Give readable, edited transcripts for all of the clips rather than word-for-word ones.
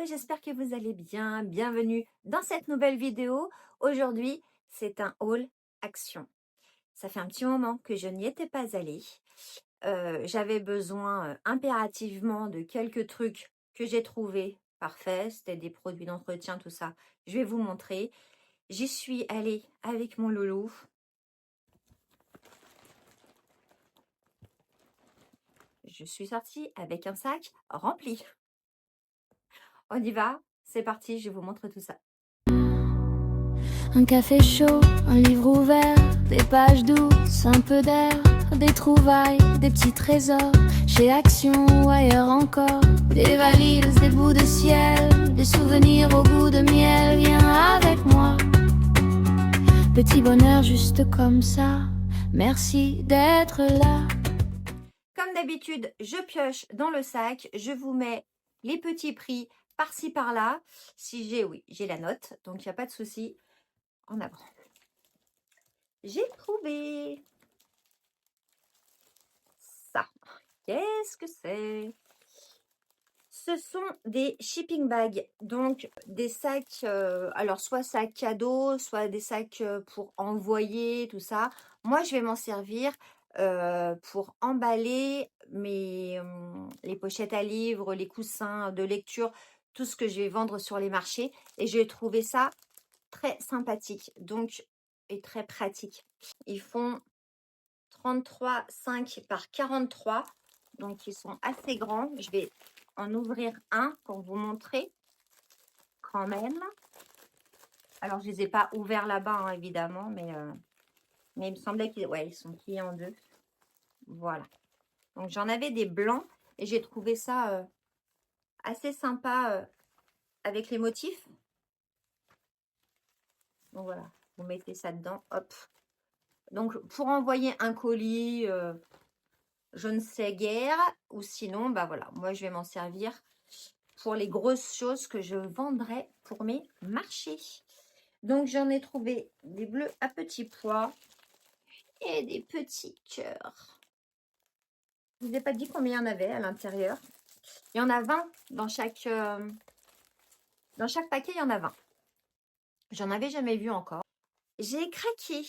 j'espère que vous allez bien. Bienvenue dans cette nouvelle vidéo. Aujourd'hui, c'est un haul action. Ça fait un petit moment que je n'y étais pas allée. J'avais besoin impérativement de quelques trucs que j'ai trouvés parfaits. C'était des produits d'entretien, tout ça. Je vais vous montrer. J'y suis allée avec mon loulou. Je suis sortie avec un sac rempli. On y va, c'est parti, je vous montre tout ça. Un café chaud, un livre ouvert, des pages douces, un peu d'air, des trouvailles, des petits trésors, chez Action ou ailleurs encore, des valises, des bouts de ciel, des souvenirs au goût de miel, viens avec moi. Petit bonheur juste comme ça, merci d'être là. Comme d'habitude, je pioche dans le sac, je vous mets les petits prix par-ci par-là. Si j'ai, oui, j'ai la note, donc il n'y a pas de souci. En avant. J'ai trouvé ça. Qu'est-ce que c'est? Ce sont des shipping bags, donc des sacs, alors soit sacs cadeaux, soit des sacs pour envoyer, tout ça. Moi, je vais m'en servir pour emballer les pochettes à livres, les coussins de lecture, tout ce que je vais vendre sur les marchés. Et j'ai trouvé ça très sympathique, donc, et très pratique. Ils font 33,5 par 43, donc ils sont assez grands. Je vais en ouvrir un pour vous montrer quand même. Alors, je les ai pas ouverts là-bas, hein, évidemment, mais il me semblait qu'ils ils sont pliés en deux. Voilà. Donc, j'en avais des blancs et j'ai trouvé ça assez sympa avec les motifs. Donc, voilà. Vous mettez ça dedans. Hop. Donc, pour envoyer un colis, je ne sais guère, ou sinon, bah voilà, moi, je vais m'en servir pour les grosses choses que je vendrai pour mes marchés. Donc, j'en ai trouvé des bleus à petits pois et des petits cœurs. Je ne vous ai pas dit combien il y en avait à l'intérieur. Il y en a 20 dans chaque paquet, il y en a 20. J'en avais jamais vu encore. J'ai craqué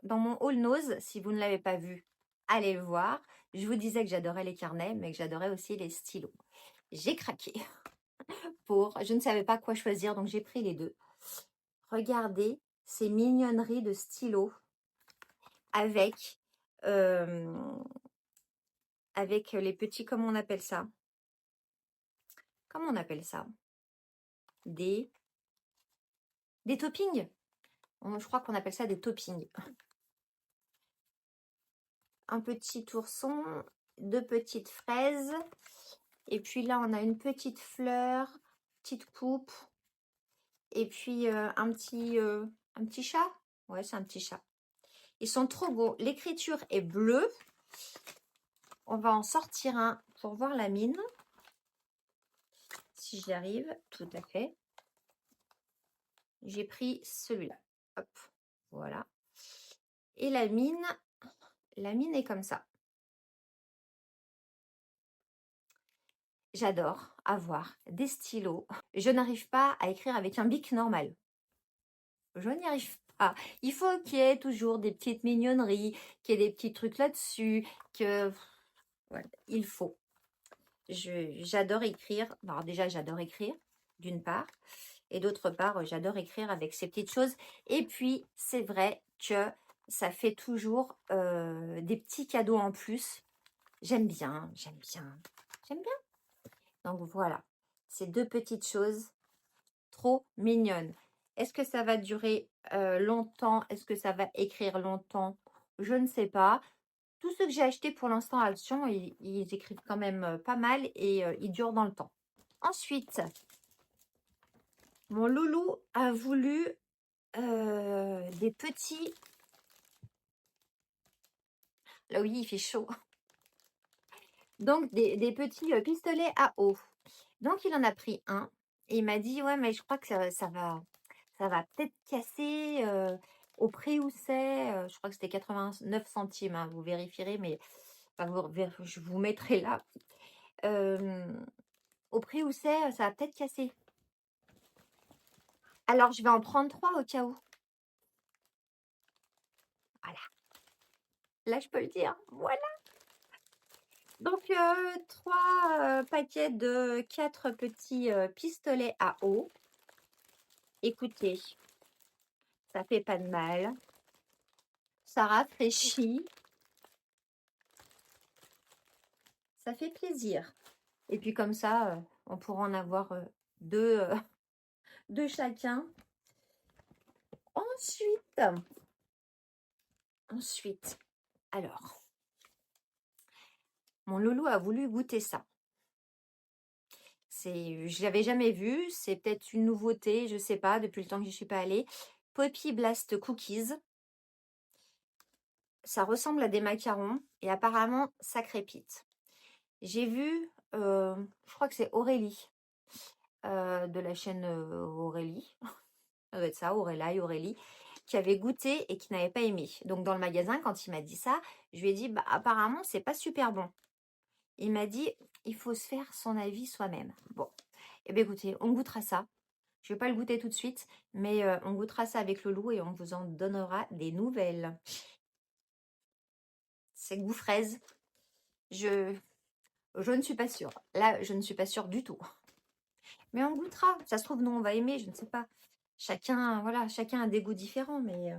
dans mon haul nose. Si vous ne l'avez pas vu, allez le voir. Je vous disais que j'adorais les carnets, mais que j'adorais aussi les stylos. J'ai craqué je ne savais pas quoi choisir, donc j'ai pris les deux. Regardez ces mignonneries de stylos avec les petits, comment on appelle ça? Comment on appelle ça? Des toppings. Je crois qu'on appelle ça des toppings. Un petit ourson, deux petites fraises. Et puis là, on a une petite fleur, petite coupe. Et puis un petit chat. Ouais, c'est un petit chat. Ils sont trop beaux. L'écriture est bleue. On va en sortir un pour voir la mine. Si j'y arrive, tout à fait. J'ai pris celui-là. Hop, voilà. Et la mine est comme ça. J'adore avoir des stylos. Je n'arrive pas à écrire avec un bic normal. Je n'y arrive pas. Il faut qu'il y ait toujours des petites mignonneries, qu'il y ait des petits trucs là-dessus, que... Voilà, il faut. J'adore écrire. Alors déjà, j'adore écrire, d'une part. Et d'autre part, j'adore écrire avec ces petites choses. Et puis, c'est vrai que ça fait toujours des petits cadeaux en plus. J'aime bien, j'aime bien, j'aime bien. Donc voilà, ces deux petites choses trop mignonnes. Est-ce que ça va durer longtemps? Est-ce que ça va écrire longtemps? Je ne sais pas. Tous ceux que j'ai achetés pour l'instant à Action, ils écrivent quand même pas mal et ils durent dans le temps. Ensuite, mon loulou a voulu des petits... Là oui, il fait chaud. Donc, des petits pistolets à eau. Donc, il en a pris un. Et il m'a dit, ouais, mais je crois que ça va peut-être casser au prix où c'est. Je crois que c'était 89 centimes. Hein, vous vérifierez, mais enfin, je vous mettrai là. Au prix où c'est, ça va peut-être casser. Alors, je vais en prendre 3 au cas où. Voilà. Là, je peux le dire. Voilà. Donc, 3 paquets de 4 petits pistolets à eau. Écoutez, ça fait pas de mal. Ça rafraîchit. Ça fait plaisir. Et puis comme ça, on pourra en avoir 2 de chacun. Ensuite, alors, mon loulou a voulu goûter ça. Je l'avais jamais vu, c'est peut-être une nouveauté, je sais pas, depuis le temps que je suis pas allée. Poppy Blast Cookies. Ça ressemble à des macarons et apparemment ça crépite. J'ai vu, je crois que c'est Aurélie, de la chaîne Aurélie, ça doit être ça, Aurélie, qui avait goûté et qui n'avait pas aimé. Donc dans le magasin, quand il m'a dit ça, je lui ai dit, bah apparemment c'est pas super bon. Il m'a dit, il faut se faire son avis soi-même. Bon, et bien écoutez, on goûtera ça. Je vais pas le goûter tout de suite, mais on goûtera ça avec Loulou et on vous en donnera des nouvelles. C'est goût fraise. Je ne suis pas sûre. Là, je ne suis pas sûre du tout. Mais on goûtera. Ça se trouve, nous, on va aimer, je ne sais pas. Chacun, voilà, chacun a des goûts différents, mais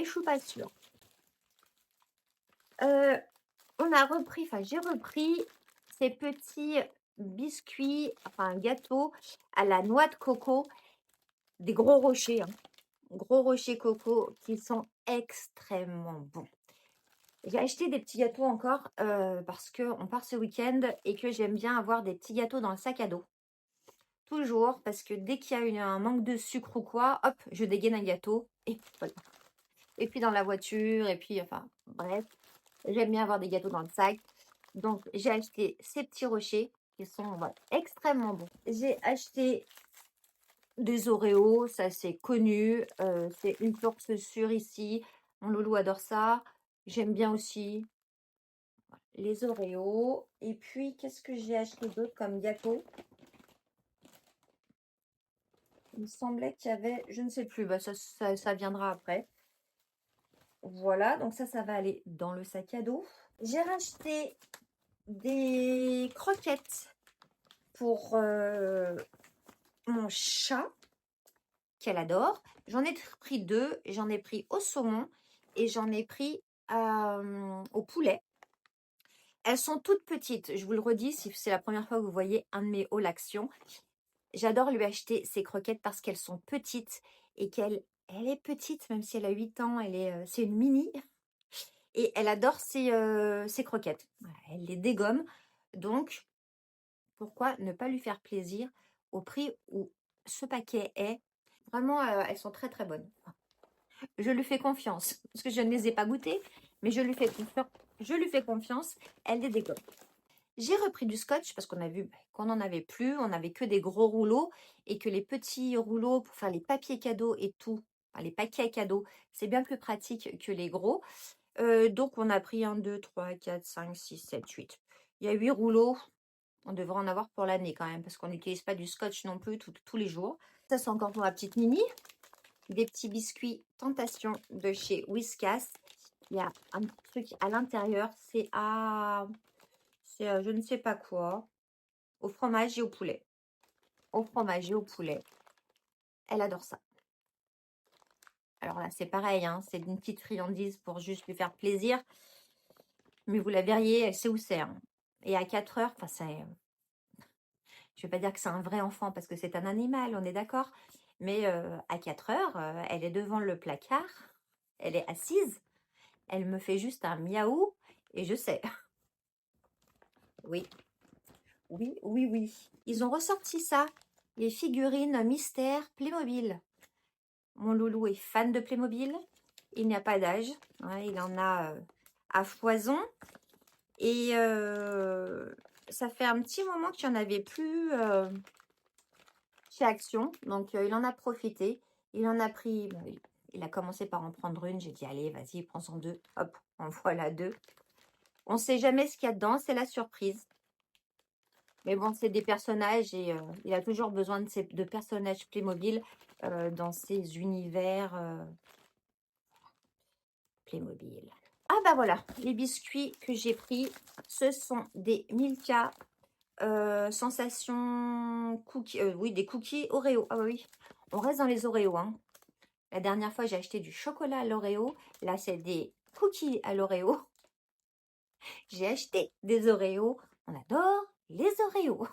je suis pas sûre. On a repris, enfin, j'ai repris ces petits biscuits, enfin, gâteaux à la noix de coco, des gros rochers, hein. Gros rochers coco qui sont extrêmement bons. J'ai acheté des petits gâteaux encore parce qu'on part ce week-end et que j'aime bien avoir des petits gâteaux dans le sac à dos. Toujours, parce que dès qu'il y a un manque de sucre ou quoi, hop, je dégaine un gâteau et voilà. Et puis dans la voiture, et puis enfin, bref, j'aime bien avoir des gâteaux dans le sac. Donc, j'ai acheté ces petits rochers qui sont voilà, extrêmement bons. J'ai acheté des Oreos, ça c'est connu. C'est une source sûre ici. Mon loulou adore ça. J'aime bien aussi les Oreos. Et puis, qu'est-ce que j'ai acheté d'autre comme gâteau? Il me semblait qu'il y avait, je ne sais plus, bah ça viendra après. Voilà, donc ça va aller dans le sac à dos. J'ai racheté des croquettes pour mon chat qu'elle adore. J'en ai pris 2, j'en ai pris au saumon et j'en ai pris au poulet. Elles sont toutes petites, je vous le redis, si c'est la première fois que vous voyez un de mes hauls actions. J'adore lui acheter ces croquettes parce qu'elles sont petites et elle est petite, même si elle a 8 ans, c'est une mini. Et elle adore ses croquettes. Voilà, elle les dégomme. Donc, pourquoi ne pas lui faire plaisir au prix où ce paquet est? Vraiment, elles sont très très bonnes. Je lui fais confiance. Parce que je ne les ai pas goûtées, mais je lui fais confiance. Elle les dégomme. J'ai repris du scotch parce qu'on a vu qu'on n'en avait plus. On n'avait que des gros rouleaux et que les petits rouleaux pour faire les papiers cadeaux et tout, enfin, les paquets cadeaux, c'est bien plus pratique que les gros. Donc, on a pris 1, 2, 3, 4, 5, 6, 7, 8. Il y a 8 rouleaux. On devrait en avoir pour l'année quand même parce qu'on n'utilise pas du scotch non plus tous les jours. Ça, c'est encore pour ma petite Mimi. Des petits biscuits Tentation de chez Whiskas. Il y a un truc à l'intérieur. C'est je ne sais pas quoi. Au fromage et au poulet. Au fromage et au poulet. Elle adore ça. Alors là, c'est pareil. Hein, c'est une petite friandise pour juste lui faire plaisir. Mais vous la verriez, elle sait où c'est. Hein. Et à 4 heures, enfin, c'est... Je ne vais pas dire que c'est un vrai enfant parce que c'est un animal, on est d'accord. Mais à 4 heures, elle est devant le placard. Elle est assise. Elle me fait juste un miaou et je sais. Oui, oui, oui, oui. Ils ont ressorti ça, les figurines mystères Playmobil. Mon loulou est fan de Playmobil. Il n'y a pas d'âge. Hein, il en a à foison. Et ça fait un petit moment qu'il n'y en avait plus chez Action. Donc, il en a profité. Il en a pris... Bon, il a commencé par en prendre une. J'ai dit, allez, vas-y, prends-en 2. Hop, en voilà 2. On ne sait jamais ce qu'il y a dedans. C'est la surprise. Mais bon, c'est des personnages et il a toujours besoin de personnages Playmobil dans ses univers Playmobil. Ah bah voilà, les biscuits que j'ai pris, ce sont des Milka sensation cookies, oui, des cookies Oreo. Ah oui, on reste dans les Oreos, hein. La dernière fois, j'ai acheté du chocolat à l'Oreo. Là, c'est des cookies à l'Oreo. J'ai acheté des Oreos. On adore les Oreos.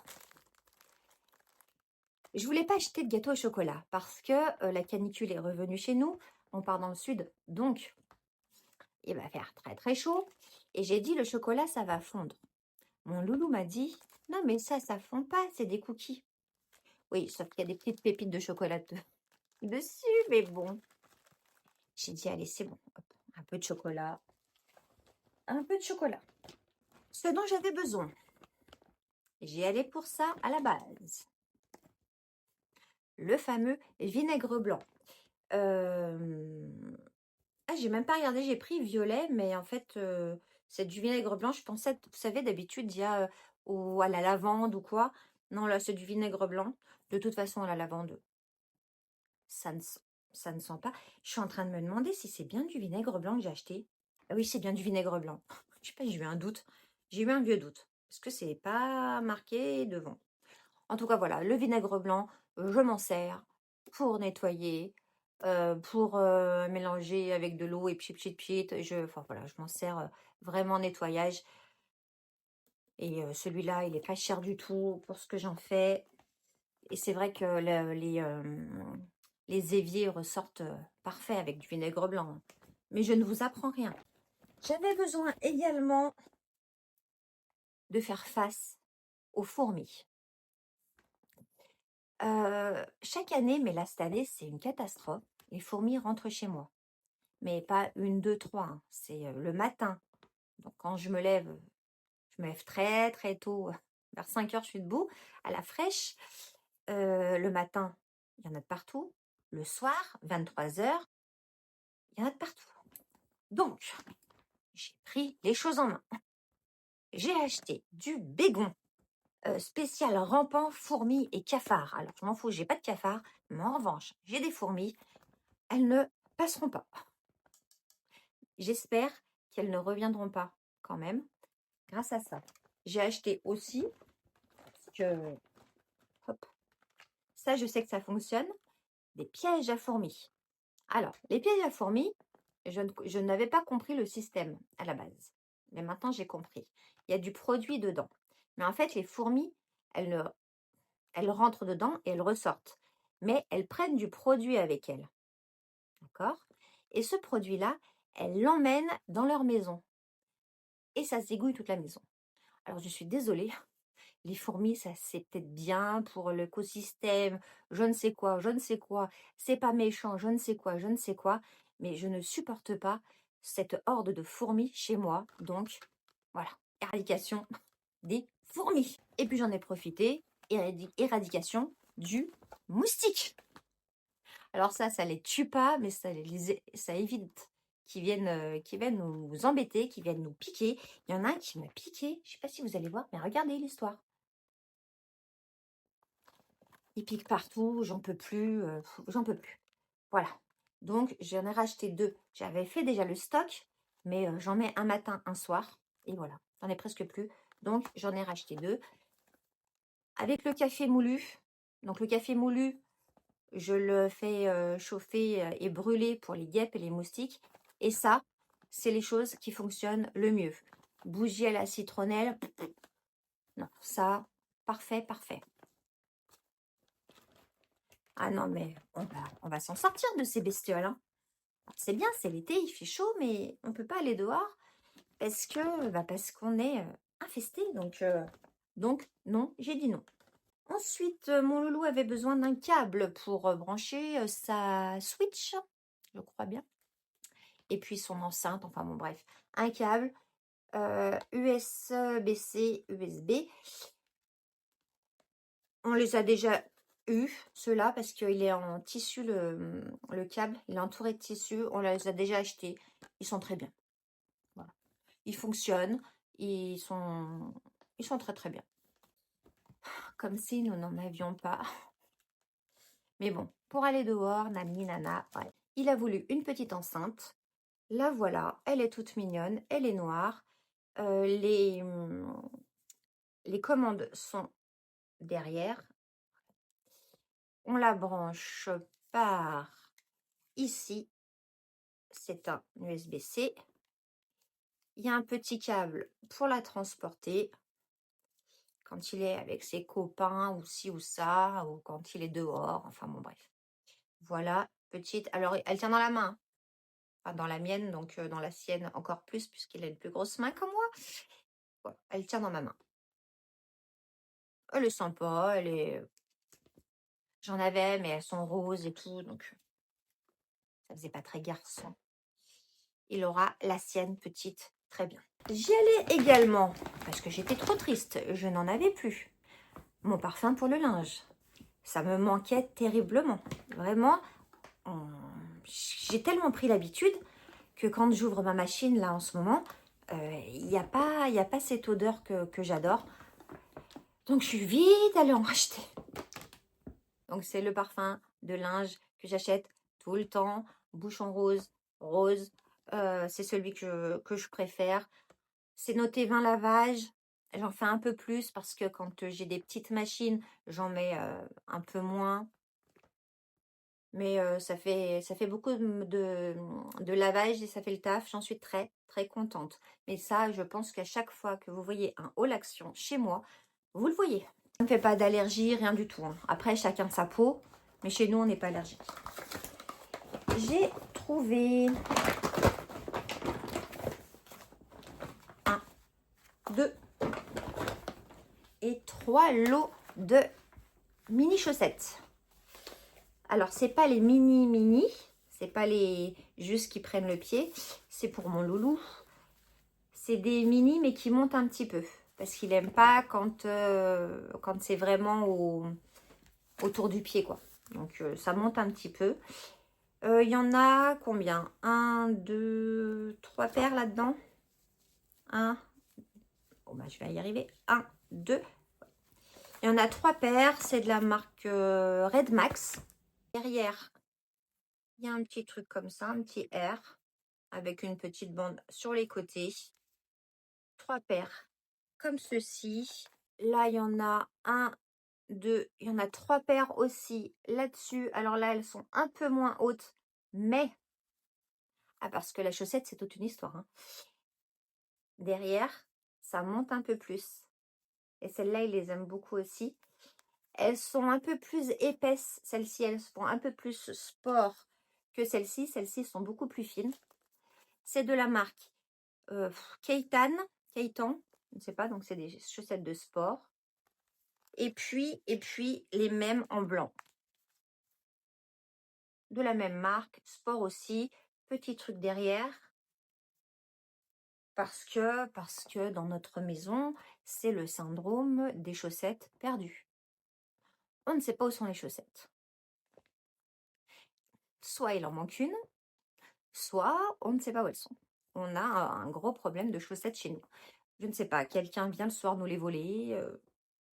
Je voulais pas acheter de gâteau au chocolat parce que la canicule est revenue chez nous. On part dans le sud, donc il va faire très très chaud. Et j'ai dit, le chocolat, ça va fondre. Mon loulou m'a dit, non mais ça fond pas, c'est des cookies. Oui, sauf qu'il y a des petites pépites de chocolat dessus, mais bon. J'ai dit, allez, c'est bon. Hop, un peu de chocolat. Un peu de chocolat. Ce dont j'avais besoin. J'y allais pour ça à la base. Le fameux vinaigre blanc. Ah, j'ai même pas regardé, j'ai pris violet, mais en fait, c'est du vinaigre blanc. Je pensais, vous savez, d'habitude, il y a à la lavande ou quoi. Non, là, c'est du vinaigre blanc. De toute façon, la lavande, ça ne, ça ne sent pas. Je suis en train de me demander si c'est bien du vinaigre blanc que j'ai acheté. Ah oui, c'est bien du vinaigre blanc. Je sais pas, j'ai eu un doute. J'ai eu un vieux doute. Parce que c'est pas marqué devant. En tout cas, voilà, le vinaigre blanc, je m'en sers pour nettoyer, pour mélanger avec de l'eau et pchit, pchit, pchit. Enfin voilà, je m'en sers vraiment en nettoyage. Et celui-là, il est pas cher du tout pour ce que j'en fais. Et c'est vrai que les éviers ressortent parfaits avec du vinaigre blanc. Mais je ne vous apprends rien. J'avais besoin également de faire face aux fourmis. Chaque année, mais là, cette année, c'est une catastrophe. Les fourmis rentrent chez moi. Mais pas une, deux, trois, hein. C'est le matin. Donc, quand je me lève très, très tôt. Vers 5 heures, je suis debout, à la fraîche. Le matin, il y en a de partout. Le soir, 23 heures, il y en a de partout. Donc, j'ai pris les choses en main. J'ai acheté du bégon spécial rampant, fourmis et cafards. Alors, je m'en fous, j'ai pas de cafards. Mais en revanche, j'ai des fourmis. Elles ne passeront pas. J'espère qu'elles ne reviendront pas quand même grâce à ça. J'ai acheté aussi que, hop, ça je sais que ça fonctionne, des pièges à fourmis. Alors, les pièges à fourmis, je n'avais pas compris le système à la base. Mais maintenant j'ai compris. Il y a du produit dedans. Mais en fait, les fourmis, elles rentrent dedans et elles ressortent. Mais elles prennent du produit avec elles. D'accord? Et ce produit-là, elles l'emmènent dans leur maison. Et ça zigouille toute la maison. Alors, je suis désolée, les fourmis, ça c'est peut-être bien pour l'écosystème, je ne sais quoi, c'est pas méchant, je ne sais quoi, mais je ne supporte pas cette horde de fourmis chez moi. Donc, voilà, éradication des fourmis. Et puis j'en ai profité, éradication du moustique. Alors ça les tue pas, mais ça évite qu'ils viennent nous embêter, qu'ils viennent nous piquer. Il y en a un qui m'a piqué, je ne sais pas si vous allez voir, mais regardez l'histoire. Il pique partout, j'en peux plus, j'en peux plus. Voilà, donc j'en ai racheté 2. J'avais fait déjà le stock, mais j'en mets un matin, un soir, et voilà, j'en ai presque plus. Donc j'en ai racheté 2. Avec le café moulu, donc le café moulu, je le fais chauffer et brûler pour les guêpes et les moustiques. Et ça, c'est les choses qui fonctionnent le mieux. Bougie à la citronnelle, non, ça, parfait, parfait. Ah non, mais on va s'en sortir de ces bestioles, hein. C'est bien, c'est l'été, il fait chaud, mais on ne peut pas aller dehors parce qu'on est infesté. Donc, non, j'ai dit non. Ensuite, mon loulou avait besoin d'un câble pour brancher sa Switch, je crois bien. Et puis son enceinte, enfin bon bref. Un câble USB-C, USB. On les a déjà eu, ceux-là, parce qu'il est en tissu, le câble. Il est entouré de tissu. On les a déjà achetés. Ils sont très bien. Voilà. Ils fonctionnent. Ils sont très très bien. comme si nous n'en avions pas. Mais bon, pour aller dehors, nani nana, ouais. Il a voulu une petite enceinte. La voilà, elle est toute mignonne, elle est noire. Euh, les, hum, les commandes sont derrière. On la branche par ici. C'est un USB-C. Il y a un petit câble pour la transporter quand il est avec ses copains ou ci ou ça, ou quand il est dehors. Enfin bon, bref. Voilà, petite. Alors, elle tient dans la main. Enfin, dans la mienne, donc dans la sienne encore plus, puisqu'il a une plus grosse main que moi. Voilà, elle tient dans ma main. Elle est sympa, elle est... J'en avais, mais elles sont roses et tout, donc ça faisait pas très garçon. Il aura la sienne petite, très bien. J'y allais également, parce que j'étais trop triste, je n'en avais plus. Mon parfum pour le linge. Ça me manquait terriblement. Vraiment, j'ai tellement pris l'habitude que quand j'ouvre ma machine, là, en ce moment, il n'y a pas cette odeur que j'adore. Donc, je suis vite allée en racheter. Donc, c'est le parfum de linge que j'achète tout le temps. Bouchon rose, rose. C'est celui que je préfère. C'est noté 20 lavages. J'en fais un peu plus parce que quand j'ai des petites machines, j'en mets un peu moins. Mais ça fait beaucoup de lavage et ça fait le taf. J'en suis très, très contente. Mais ça, je pense qu'à chaque fois que vous voyez un haul action chez moi, vous le voyez. Ça ne fait pas d'allergie, rien du tout. Hein. Après, chacun sa peau. Mais chez nous, on n'est pas allergique. J'ai trouvé 1, 2 et 3 lots de mini chaussettes. Alors, c'est pas les mini, c'est pas les juste qui prennent le pied, c'est pour mon loulou. C'est des mini, mais qui montent un petit peu, parce qu'il aime pas quand c'est vraiment autour du pied, quoi. Donc, ça monte un petit peu. Il y en a combien? 1, 2, 3 paires là-dedans. 1, oh bah, je vais y arriver. 1, 2. Il y en a 3 paires, c'est de la marque Red Max. Derrière, il y a un petit truc comme ça, un petit R, avec une petite bande sur les côtés. 3 paires comme ceci. Là, il y en a 1, 2, il y en a 3 paires aussi là-dessus. Alors là, elles sont un peu moins hautes, mais... Ah, parce que la chaussette, c'est toute une histoire. Hein. Derrière, ça monte un peu plus. Et celles-là, ils les aiment beaucoup aussi. Elles sont un peu plus épaisses. Celles-ci, elles font un peu plus sport que celles-ci. Celles-ci sont beaucoup plus fines. C'est de la marque Keitan, je ne sais pas, donc c'est des chaussettes de sport. Et puis les mêmes en blanc. De la même marque, sport aussi. Petit truc derrière. Parce que dans notre maison, c'est le syndrome des chaussettes perdues. On ne sait pas où sont les chaussettes. Soit il en manque une, soit on ne sait pas où elles sont. On a un gros problème de chaussettes chez nous. Je ne sais pas, quelqu'un vient le soir nous les voler,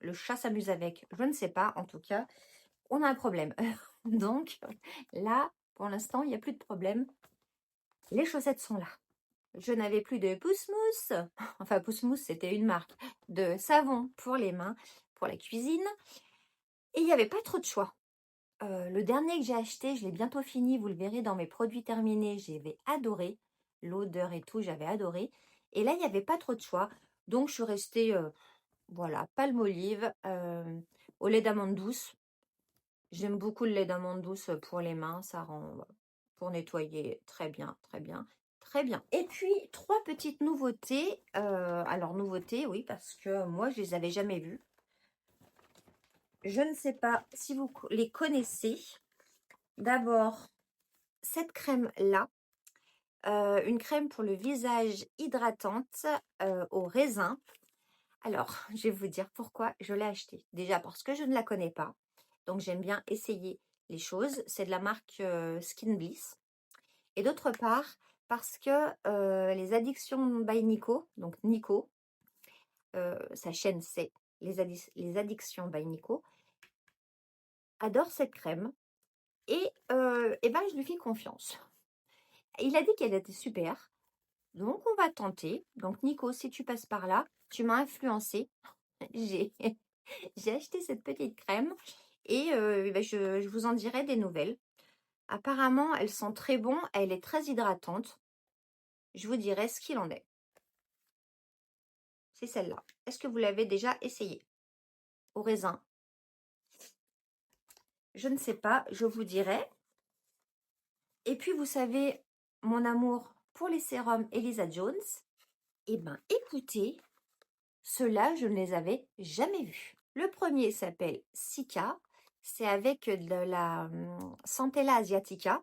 le chat s'amuse avec, je ne sais pas. En tout cas, on a un problème. Donc là, pour l'instant, il n'y a plus de problème. Les chaussettes sont là. Je n'avais plus de pousse-mousse. Enfin, pousse-mousse, c'était une marque de savon pour les mains, pour la cuisine. Et il n'y avait pas trop de choix. Le dernier que j'ai acheté, je l'ai bientôt fini. Vous le verrez dans mes produits terminés. J'avais adoré. L'odeur et tout, j'avais adoré. Et là, il n'y avait pas trop de choix. Donc, je suis restée, voilà, palmolive, au lait d'amande douce. J'aime beaucoup le lait d'amande douce pour les mains. Ça rend, pour nettoyer, très bien, très bien. Très bien. Et puis, 3 petites nouveautés. Alors, nouveautés, oui, parce que moi, je les avais jamais vues. Je ne sais pas si vous les connaissez. D'abord, cette crème-là. Une crème pour le visage hydratante au raisin. Alors, je vais vous dire pourquoi je l'ai achetée. Déjà, parce que je ne la connais pas. Donc, j'aime bien essayer les choses. C'est de la marque Skin Bliss. Et d'autre part, parce que les addictions by Nico, donc Nico, sa chaîne c'est les addictions by Nico, adore cette crème. Et ben, je lui fais confiance. Il a dit qu'elle était super. Donc, on va tenter. Donc, Nico, si tu passes par là, tu m'as influencé. J'ai acheté cette petite crème et ben, je vous en dirai des nouvelles. Apparemment, elle sent très bon. Elle est très hydratante. Je vous dirai ce qu'il en est. C'est celle-là. Est-ce que vous l'avez déjà essayée? Au raisin? Je ne sais pas. Je vous dirai. Et puis, vous savez, mon amour pour les sérums Elisa Jones. Eh bien, écoutez, ceux-là, je ne les avais jamais vus. Le premier s'appelle Cica. C'est avec de la Centella asiatica.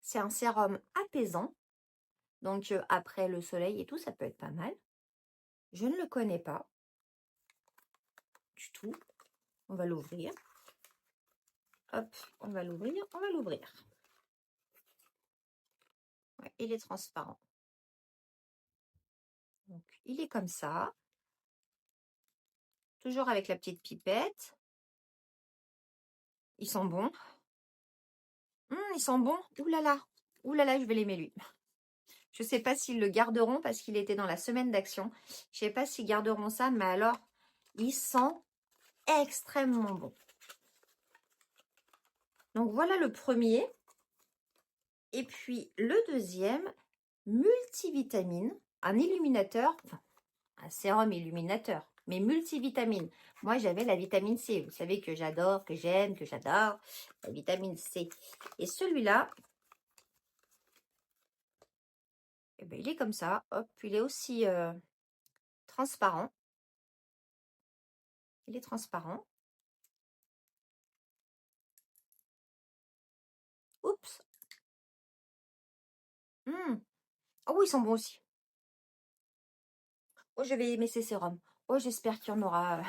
C'est un sérum apaisant. Donc, après le soleil et tout, ça peut être pas mal. Je ne le connais pas du tout. On va l'ouvrir. Hop, on va l'ouvrir. On va l'ouvrir. Ouais, il est transparent. Donc, il est comme ça. Toujours avec la petite pipette. Ils sont bons. Ils sont bons. Ouh là là. Ouh là là, je vais l'aimer lui. Je ne sais pas s'ils le garderont parce qu'il était dans la semaine d'action. Je ne sais pas s'ils garderont ça, mais alors, il sent extrêmement bon. Donc, voilà le premier. Et puis, le deuxième, multivitamine, un illuminateur, enfin, un sérum illuminateur, mais multivitamine. Moi, j'avais la vitamine C. Vous savez que j'adore, que j'aime, que j'adore la vitamine C. Et celui-là, eh ben, il est comme ça. Hop, il est aussi transparent. Il est transparent. Oups. Oh, ils sont bons aussi. Oh, je vais aimer ces sérums. Oh, j'espère qu'il y en aura.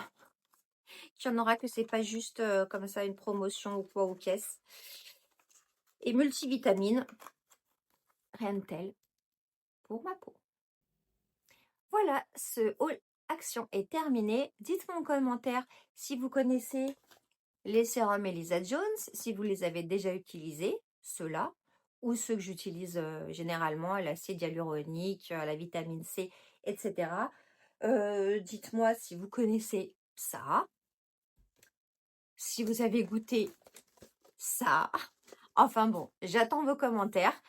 Qu'il y en aura, que c'est pas juste comme ça une promotion ou quoi, ou caisse. Et multivitamine. Rien de tel pour ma peau. Voilà, ce haul action est terminé. Dites-moi en commentaire si vous connaissez les sérums Elisa Jones, si vous les avez déjà utilisés, ceux-là, ou ceux que j'utilise généralement, l'acide hyaluronique, la vitamine C, etc. Dites-moi si vous connaissez ça, si vous avez goûté ça. Enfin bon, j'attends vos commentaires.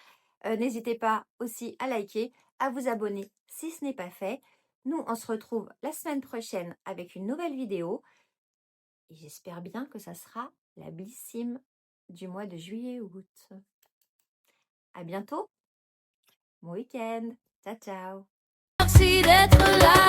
N'hésitez pas aussi à liker, à vous abonner si ce n'est pas fait. Nous, on se retrouve la semaine prochaine avec une nouvelle vidéo. Et j'espère bien que ça sera la blissime du mois de juillet-août. À bientôt. Bon week-end. Ciao, ciao. Merci d'être là.